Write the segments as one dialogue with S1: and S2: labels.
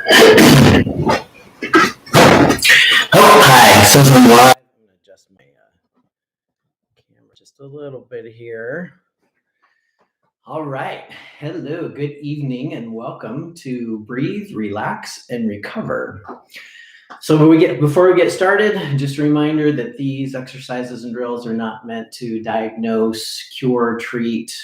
S1: Oh, hi. Since I'm live, I'm going to adjust my camera just a little bit here. All right. Hello. Good evening and welcome to Breathe, Relax, and Recover. So before we get started, just a reminder that these exercises and drills are not meant to diagnose, cure, treat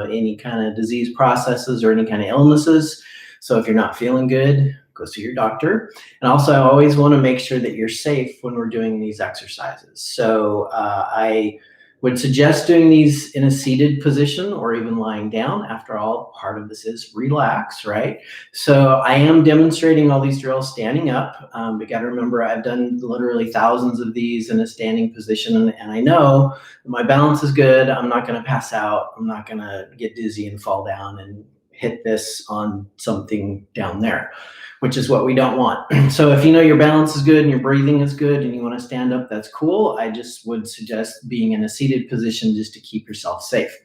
S1: any kind of disease processes or any kind of illnesses. So if you're not feeling good, go see your doctor. And also, I always want to make sure that you're safe when we're doing these exercises. So I would suggest doing these in a seated position or even lying down. After all, part of this is relax, right? So I am demonstrating all these drills standing up. But got to remember, I've done literally thousands of these in a standing position, and I know my balance is good. I'm not going to pass out. I'm not going to get dizzy and fall down and hit this on something down there, which is what we don't want. So if you know your balance is good and your breathing is good and you want to stand up, that's cool. I just would suggest being in a seated position just to keep yourself safe.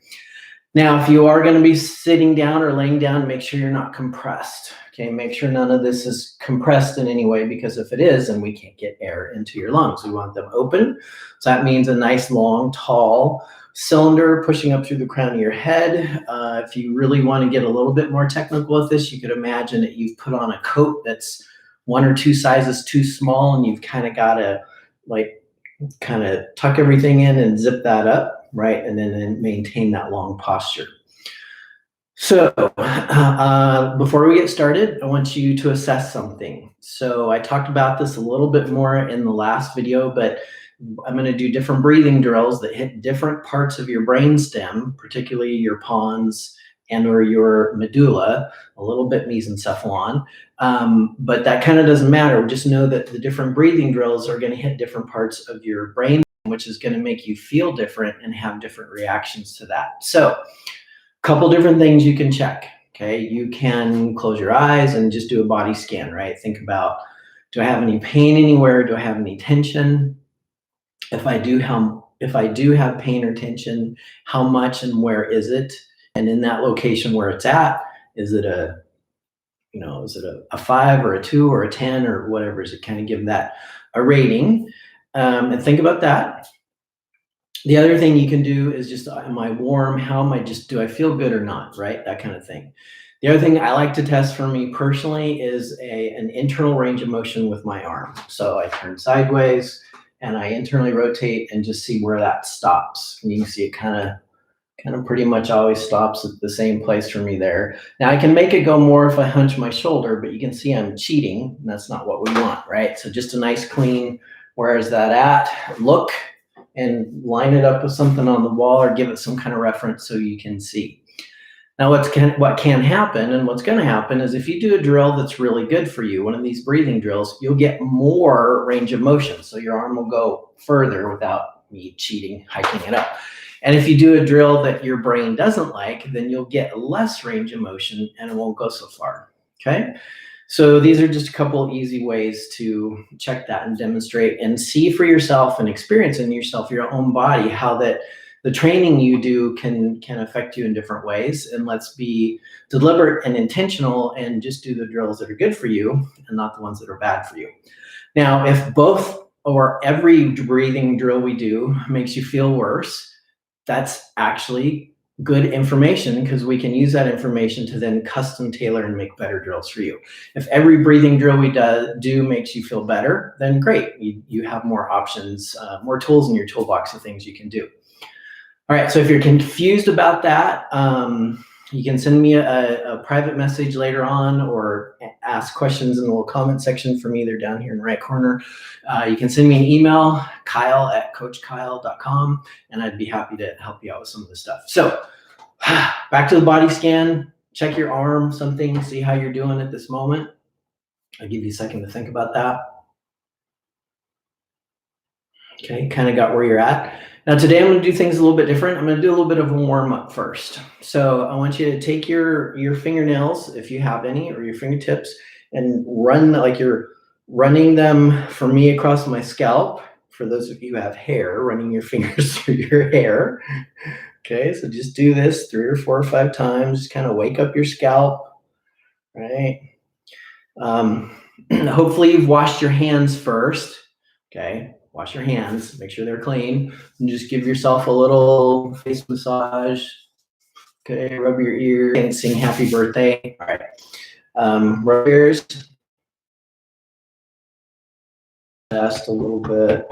S1: Now, if you are going to be sitting down or laying down, make sure you're not compressed. Okay, make sure none of this is compressed in any way, because if it is, then we can't get air into your lungs. We want them open. So that means a nice, long, tall cylinder pushing up through the crown of your head. If you really want to get a little bit more technical with this, you could imagine that you've put on a coat that's one or two sizes too small, and you've kind of got to kind of tuck everything in and zip that up, right? And then maintain that long posture. So before we get started, I want you to assess something. So I talked about this a little bit more in the last video, but I'm going to do different breathing drills that hit different parts of your brainstem, particularly your pons and or your medulla, a little bit mesencephalon. But that kind of doesn't matter. Just know that the different breathing drills are going to hit different parts of your brain, which is going to make you feel different and have different reactions to that. So a couple different things you can check. Okay, you can close your eyes and just do a body scan, right? Think about, do I have any pain anywhere? Do I have any tension? If I do have pain or tension, how much and where is it? And in that location where it's at, is it a 5 or a 2 or a 10 or whatever? Is it kind of give that a rating? And think about that. The other thing you can do is just, am I warm? How am I, do I feel good or not, right? That kind of thing. The other thing I like to test for me personally is an internal range of motion with my arm. So I turn sideways and I internally rotate and just see where that stops. And you can see it kind of pretty much always stops at the same place for me there. Now I can make it go more if I hunch my shoulder, but you can see I'm cheating, and that's not what we want, right? So just a nice clean, where is that at? Look and line it up with something on the wall or give it some kind of reference so you can see. Now what can happen and what's going to happen is if you do a drill that's really good for you, one of these breathing drills, you'll get more range of motion. So your arm will go further without me cheating, hiking it up. And if you do a drill that your brain doesn't like, then you'll get less range of motion and it won't go so far. Okay. So these are just a couple easy ways to check that and demonstrate and see for yourself and experience in yourself, your own body, how that the training you do can affect you in different ways. And let's be deliberate and intentional and just do the drills that are good for you and not the ones that are bad for you. Now, if both or every breathing drill we do makes you feel worse, that's actually good information, because we can use that information to then custom tailor and make better drills for you. If every breathing drill we do makes you feel better, then great. You have more options, more tools in your toolbox of things you can do. All right, so if you're confused about that, you can send me a private message later on or ask questions in the little comment section for me. They're down here in the right corner. You can send me an email, kyle@coachkyle.com, and I'd be happy to help you out with some of this stuff. So back to the body scan. Check your arm, something, see how you're doing at this moment. I'll give you a second to think about that. Okay, kind of got where you're at. Now today I'm going to do things a little bit different. I'm going to do a little bit of a warm up first. So I want you to take your fingernails, if you have any, or your fingertips, and run like you're running them for me across my scalp. For those of you who have hair, running your fingers through your hair. Okay, so just do this 3 or 4 or 5 times. Just kind of wake up your scalp, right? Hopefully you've washed your hands first. Okay, wash your hands, make sure they're clean, and just give yourself a little face massage. Okay, rub your ears and sing happy birthday. All right, rub your ears. Just a little bit.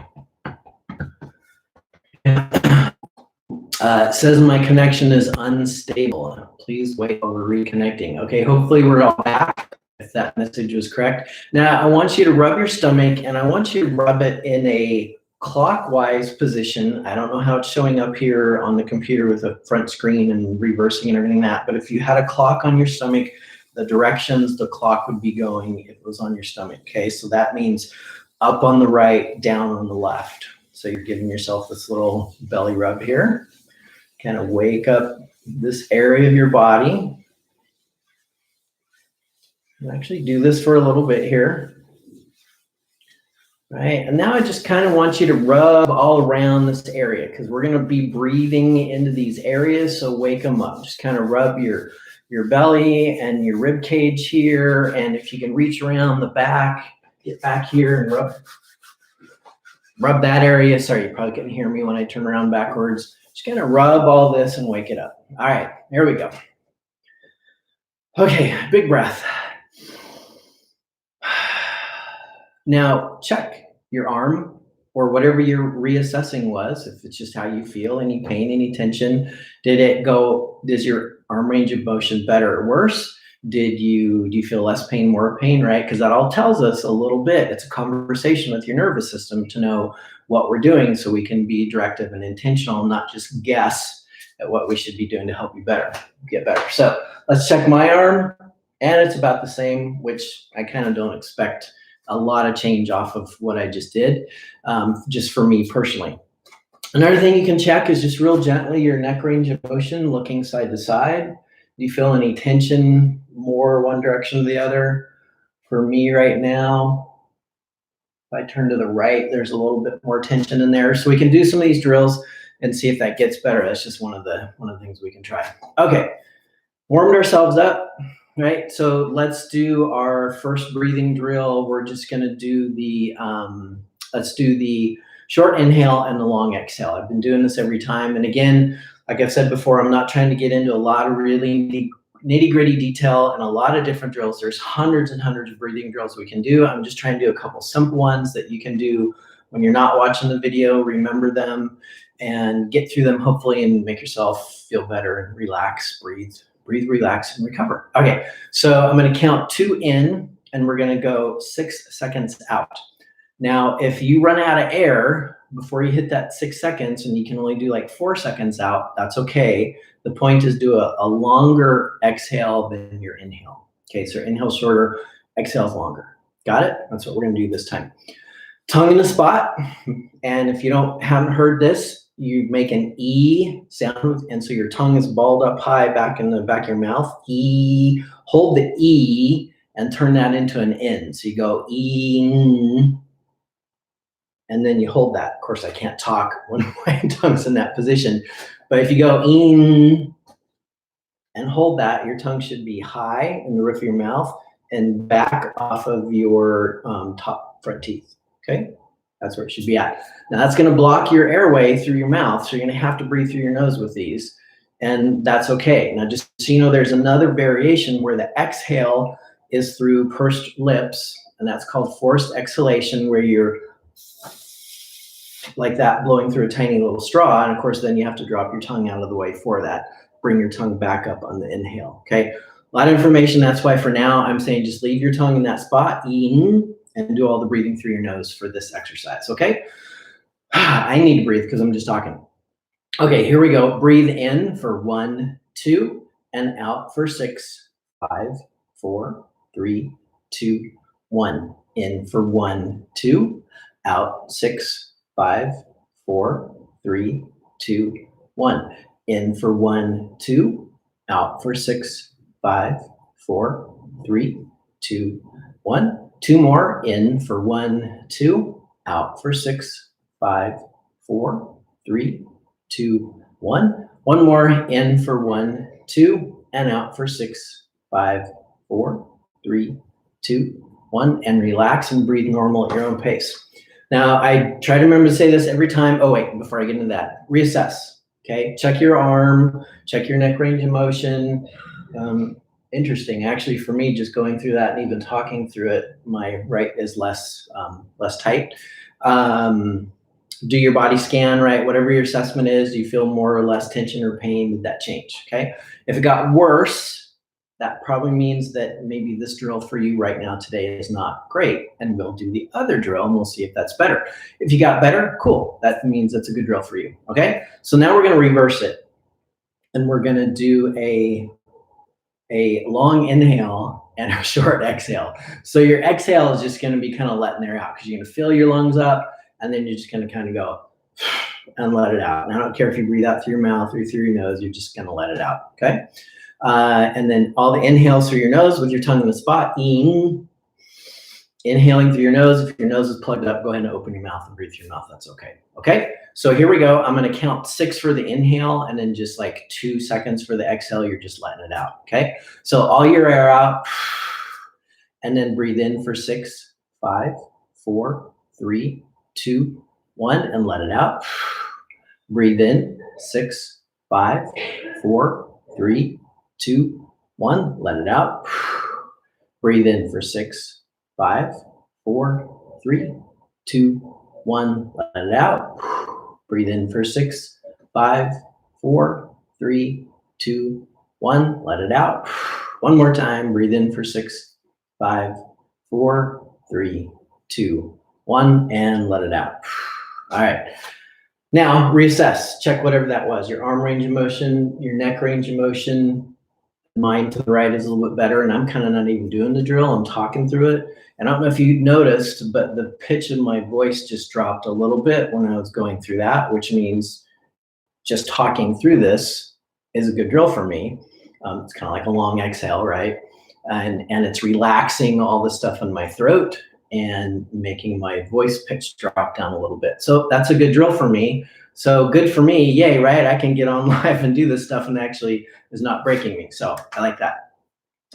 S1: It says my connection is unstable. Please wait while we're reconnecting. Okay, hopefully we're all back, if that message was correct. Now, I want you to rub your stomach, and I want you to rub it in a clockwise position. I don't know how it's showing up here on the computer with the front screen and reversing and everything that, but if you had a clock on your stomach, the directions the clock would be going, it was on your stomach, okay? So that means up on the right, down on the left. So you're giving yourself this little belly rub here. Kind of wake up this area of your body. I'll actually do this for a little bit here. Right, and now I just kind of want you to rub all around this area because we're going to be breathing into these areas, so wake them up. Just kind of rub your belly and your rib cage here, and if you can reach around the back, get back here and rub that area. Sorry, you probably couldn't hear me when I turn around backwards. Just kind of rub all this and wake it up. All right, here we go. Okay, big breath. Now check your arm or whatever your reassessing was, if it's just how you feel, any pain, any tension. Does your arm range of motion better or worse? Do you feel less pain, more pain, right? Because that all tells us a little bit. It's a conversation with your nervous system to know what we're doing so we can be directive and intentional, not just guess at what we should be doing to help you get better. So let's check my arm, and it's about the same, which I kind of don't expect a lot of change off of what I just did, just for me personally. Another thing you can check is just real gently your neck range of motion, looking side to side. Do you feel any tension more one direction or the other? For me right now, if I turn to the right, there's a little bit more tension in there. So we can do some of these drills and see if that gets better. That's just one of the things we can try. Okay, warmed ourselves up. Right, so let's do our first breathing drill. We're just going to do let's do the short inhale and the long exhale. I've been doing this every time. And again, like I've said before, I'm not trying to get into a lot of really nitty-gritty detail and a lot of different drills. There's hundreds and hundreds of breathing drills we can do. I'm just trying to do a couple simple ones that you can do when you're not watching the video, remember them, and get through them hopefully and make yourself feel better and relax, breathe, relax, and recover. Okay, so I'm going to count 2 in, and we're going to go 6 seconds out. Now, if you run out of air before you hit that 6 seconds and you can only do like 4 seconds out, that's okay. The point is do a longer exhale than your inhale. Okay, so inhale shorter, exhale's longer. Got it? That's what we're going to do this time. Tongue in the spot, and if you haven't heard this, you make an E sound, and so your tongue is balled up high back in the back of your mouth. E, hold the E and turn that into an N. So you go E, and then you hold that. Of course, I can't talk when my tongue's in that position, but if you go in and hold that, your tongue should be high in the roof of your mouth and back off of your top front teeth. Okay, that's where it should be at. Now that's going to block your airway through your mouth, so you're going to have to breathe through your nose with these, and that's okay. Now just so you know, there's another variation where the exhale is through pursed lips, and that's called forced exhalation, where you're like that, blowing through a tiny little straw, and of course then you have to drop your tongue out of the way for that. Bring your tongue back up on the inhale. Okay, a lot of information. That's why for now I'm saying just leave your tongue in that spot, in, and do all the breathing through your nose for this exercise, okay? I need to breathe because I'm just talking. Okay, here we go. Breathe in for 1, 2, and out for 6, 5, 4, 3, 2, 1. In for 1, 2, out 6, 5, 4, 3, 2, 1. In for 1, 2, out for 6, 5, 4, 3, 2, 1. 2 more. In for 1, 2, out for 6, 5, 4, 3, 2, 1. 1 more. In for 1, 2, and out for 6, 5, 4, 3, 2, 1, and relax and breathe normal at your own pace. Now, I try to remember to say this every time. Oh, wait, before I get into that, reassess, okay? Check your arm, check your neck range of motion. Interesting, actually, for me, just going through that and even talking through it, my right is less tight. Do your body scan, right? Whatever your assessment is, do you feel more or less tension or pain? Did that change, okay? If it got worse, that probably means that maybe this drill for you right now today is not great, and we'll do the other drill and we'll see if that's better. If you got better, cool. That means it's a good drill for you, okay? So now we're gonna reverse it, and we're gonna do a long inhale and a short exhale. So your exhale is just gonna be kind of letting air out because you're gonna fill your lungs up, and then you're just gonna kind of go and let it out. And I don't care if you breathe out through your mouth or through your nose, you're just gonna let it out, okay? And then all the inhales through your nose with your tongue in the spot. Inhaling through your nose. If your nose is plugged up, go ahead and open your mouth and breathe through your mouth. That's okay. Okay, so here we go. I'm going to count 6 for the inhale and then just like 2 seconds for the exhale. You're just letting it out. Okay, so all your air out and then breathe in for 6, 5, 4, 3, 2, 1, and let it out. Breathe in 6, 5, 4, 3, 2, 1, let it out. Breathe in for 6, 5, 4, 3, 2, 1, let it out. Breathe in for 6, 5, 4, 3, 2, 1, let it out. One more time. Breathe in for 6, 5, 4, 3, 2, 1, and let it out. All right. Now reassess. Check whatever that was. Your arm range of motion, your neck range of motion. Mine to the right is a little bit better, and I'm kind of not even doing the drill. I'm talking through it. And I don't know if you noticed, but the pitch of my voice just dropped a little bit when I was going through that, which means just talking through this is a good drill for me. It's kind of like a long exhale, right? And it's relaxing all the stuff in my throat and making my voice pitch drop down a little bit. So that's a good drill for me. So good for me, yay, right? I can get on live and do this stuff and actually is not breaking me. So I like that.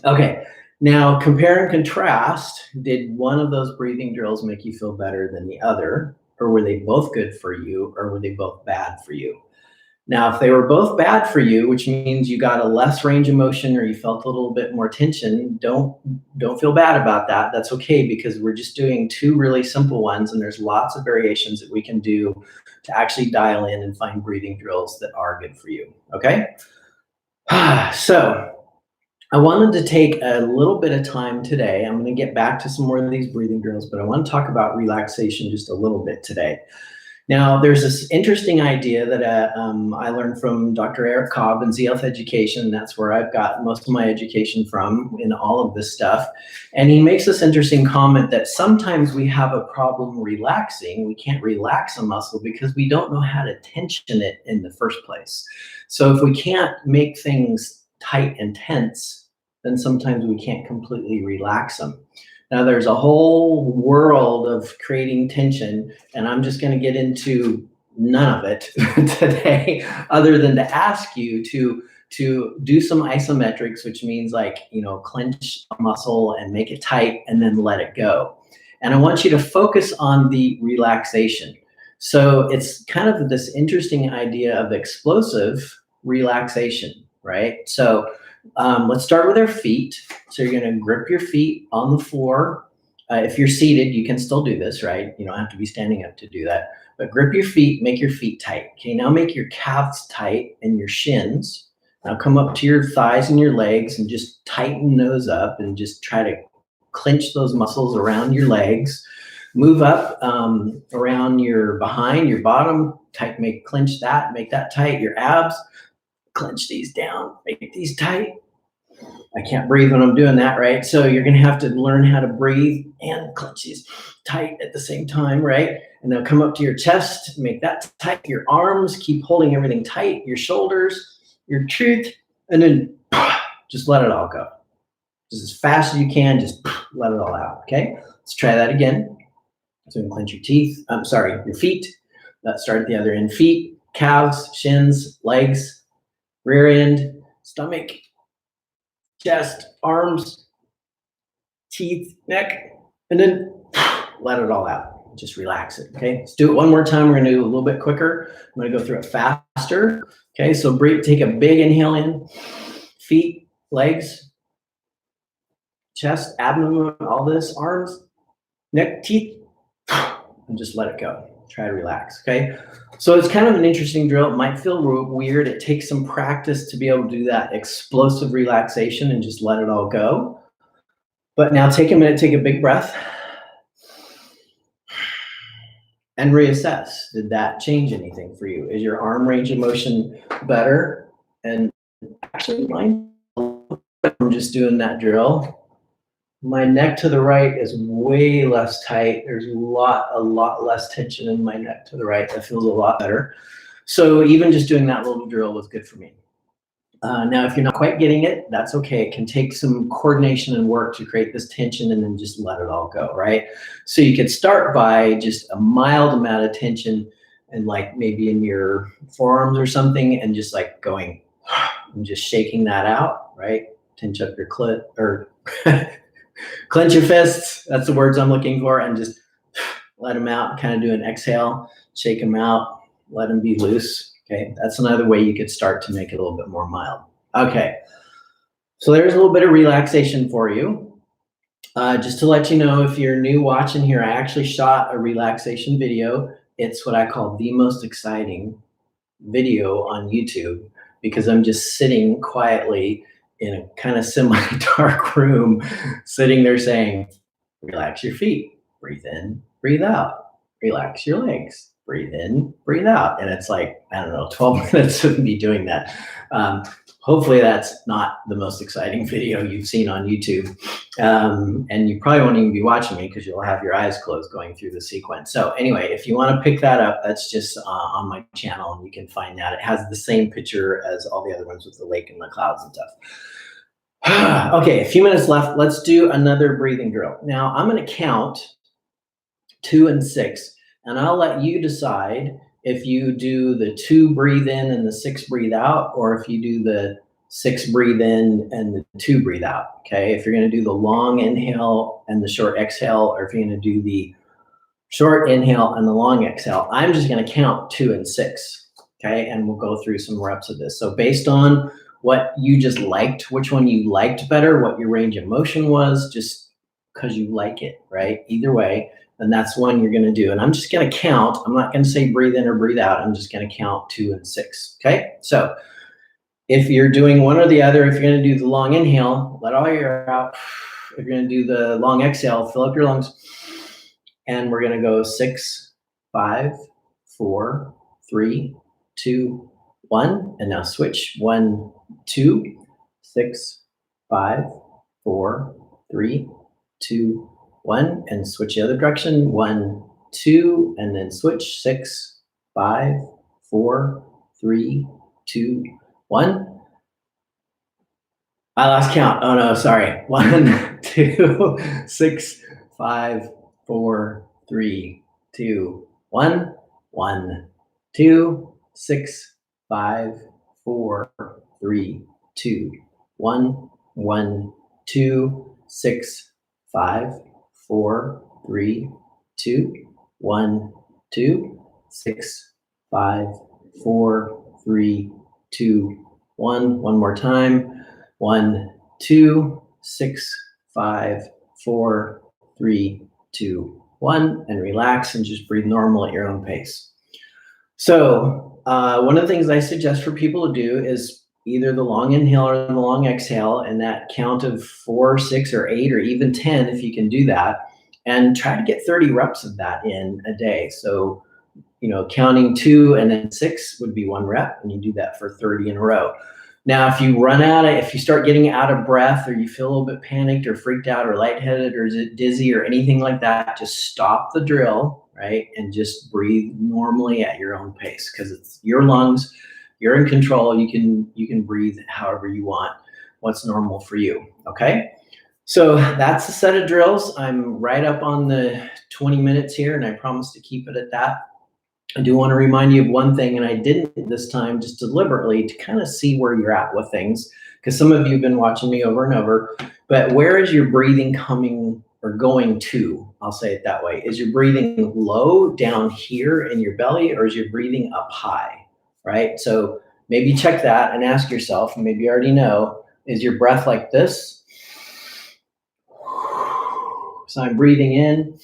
S1: Okay, now compare and contrast. Did one of those breathing drills make you feel better than the other? Or were they both good for you? Or were they both bad for you? Now, if they were both bad for you, which means you got a less range of motion or you felt a little bit more tension, don't feel bad about that. That's okay, because we're just doing 2 really simple ones, and there's lots of variations that we can do to actually dial in and find breathing drills that are good for you, okay? So I wanted to take a little bit of time today. I'm going to get back to some more of these breathing drills, but I want to talk about relaxation just a little bit today. Now, there's this interesting idea that I learned from Dr. Eric Cobb in Z-Health Education. That's where I've got most of my education from in all of this stuff. And he makes this interesting comment that sometimes we have a problem relaxing. We can't relax a muscle because we don't know how to tension it in the first place. So if we can't make things tight and tense, then sometimes we can't completely relax them. Now, there's a whole world of creating tension, and I'm just going to get into none of it today, other than to ask you to do some isometrics, which means clench a muscle and make it tight and then let it go. And I want you to focus on the relaxation. So it's kind of this interesting idea of explosive relaxation, right? So let's start with our feet. So you're going to grip your feet on the floor. If you're seated, you can still do this, right? You don't have to be standing up to do that. But grip your feet, make your feet tight. Okay, now make your calves tight and your shins. Now come up to your thighs and your legs and just tighten those up and just try to clench those muscles around your legs. Move up around your behind, your bottom, tight, clench that, make that tight. Your abs, clench these down, make these tight. I can't breathe when I'm doing that, right? So you're going to have to learn how to breathe and clench these tight at the same time, right? And now come up to your chest, make that tight. Your arms, keep holding everything tight. Your shoulders, your truth, and then just let it all go. Just as fast as you can, just let it all out, okay? Let's try that again. So you can clench your teeth. Your feet. Let's start at the other end. Feet, calves, shins, legs, rear end, stomach, chest, arms, teeth, neck, and then let it all out. Just relax it. Okay. Let's do it one more time. We're going to do it a little bit quicker. I'm going to go through it faster. Okay. So breathe, take a big inhale in, feet, legs, chest, abdomen, all this, arms, neck, teeth, and just let it go. Try to relax. Okay. So it's kind of an interesting drill. It might feel weird. It takes some practice to be able to do that explosive relaxation and just let it all go. But now take a minute, take a big breath, and reassess. Did that change anything for you? Is your arm range of motion better? And actually, mine, I'm just doing that drill. My neck to the right is way less tight. There's a lot less tension in my neck to the right. That feels a lot better. So even just doing that little drill was good for me. Now, if you're not quite getting it, that's okay. It can take some coordination and work to create this tension and then just let it all go, right? So you could start by just a mild amount of tension and like maybe in your forearms or something and just like going and just shaking that out, right? Tense up your clit or clench your fists. That's the words I'm looking for. And just let them out, kind of do an exhale, shake them out, let them be loose. Okay, that's another way you could start to make it a little bit more mild. Okay, so there's a little bit of relaxation for you. Just to let you know, if you're new watching here, I actually shot a relaxation video. It's what I call the most exciting video on YouTube because I'm just sitting quietly in a kind of semi-dark room, sitting there saying, relax your feet, breathe in, breathe out, relax your legs. Breathe in, breathe out. And it's like, I don't know, 12 minutes of me doing that. Hopefully that's not the most exciting video you've seen on YouTube. And you probably won't even be watching me because you'll have your eyes closed going through the sequence. So anyway, if you want to pick that up, that's just on my channel and you can find that. It has the same picture as all the other ones with the lake and the clouds and stuff. Okay, a few minutes left. Let's do another breathing drill. Now I'm going to count 2 and 6. And I'll let you decide if you do the 2 breathe in and the 6 breathe out, or if you do the 6 breathe in and the 2 breathe out. Okay. If you're going to do the long inhale and the short exhale, or if you're going to do the short inhale and the long exhale, I'm just going to count 2 and 6. Okay. And we'll go through some reps of this. So based on what you just liked, which one you liked better, what your range of motion was, just because you like it, right? Either way. And that's one you're going to do. And I'm just going to count. I'm not going to say breathe in or breathe out. I'm just going to count 2 and 6. Okay. So if you're doing one or the other, if you're going to do the long inhale, let all your air out. If you're going to do the long exhale, fill up your lungs. And we're going to go 6, 5, 4, 3, 2, 1. And now switch 1, 2, 6, 5, 4, 3, 2, 1, and switch the other direction. 1, 2, and then switch. 6, 5, 4, 3, 2, 1. I lost count. Oh no, sorry. 1, 2, 6, 5, 4, 3, 2, 1. 1, 2, 6, 5, 4, 3, 2, 1. 1, 2, 6, 5, 4, 3, 2, 1, 2, 6, 5, 4, 3, 2, 1. One more time. 1, 2, 6, 5, 4, 3, 2, 1. And relax and just breathe normal at your own pace. So one of the things I suggest for people to do is either the long inhale or the long exhale, and that count of 4, 6, or 8, or even 10, if you can do that, and try to get 30 reps of that in a day. So, you know, counting 2 and then 6 would be 1 rep, and you do that for 30 in a row. Now, if you start getting out of breath, or you feel a little bit panicked or freaked out or lightheaded or dizzy or anything like that, just stop the drill, right? And just breathe normally at your own pace, because it's your lungs. You're in control. You can breathe however you want, what's normal for you, okay? So that's a set of drills. I'm right up on the 20 minutes here, and I promise to keep it at that. I do want to remind you of one thing, and I didn't this time, just deliberately, to kind of see where you're at with things. because some of you have been watching me over and over, but where is your breathing coming or going to? I'll say it that way. Is your breathing low down here in your belly, or is your breathing up high, right? So maybe check that and ask yourself, and maybe you already know, is your breath like this? So I'm breathing in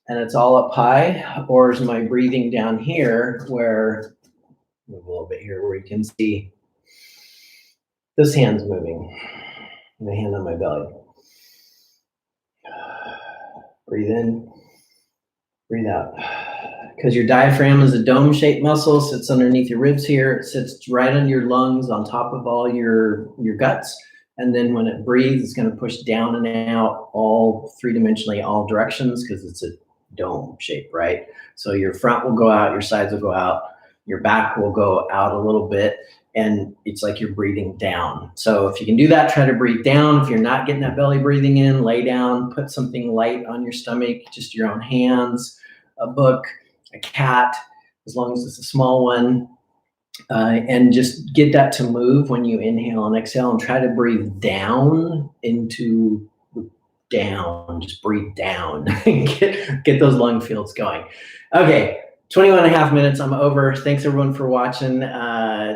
S1: and it's all up high, or is my breathing down here where, move a little bit here where you can see this hand's moving, the hand on my belly. Breathe in, breathe out. Because your diaphragm is a dome-shaped muscle, sits underneath your ribs here. It sits right under your lungs on top of all your guts. And then when it breathes, it's going to push down and out all three-dimensionally, all directions, because it's a dome shape, right? So your front will go out, your sides will go out, your back will go out a little bit, and it's like you're breathing down. So if you can do that, try to breathe down. If you're not getting that belly breathing in, lay down, put something light on your stomach, just your own hands, a book, a cat, as long as it's a small one, and just get that to move when you inhale and exhale, and try to breathe down into down. Just breathe down. get those lung fields going. Okay, 21 and a half minutes. I'm over. Thanks everyone for watching.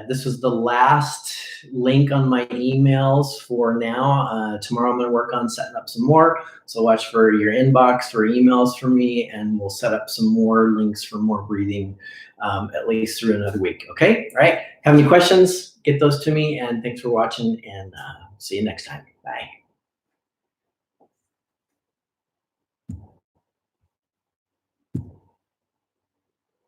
S1: This was the last link on my emails for now. Tomorrow I'm going to work on setting up some more. So watch for your inbox for emails from me, and we'll set up some more links for more breathing, at least through another week. Okay. All right. Have any questions? Get those to me, and thanks for watching, and see you next time. Bye.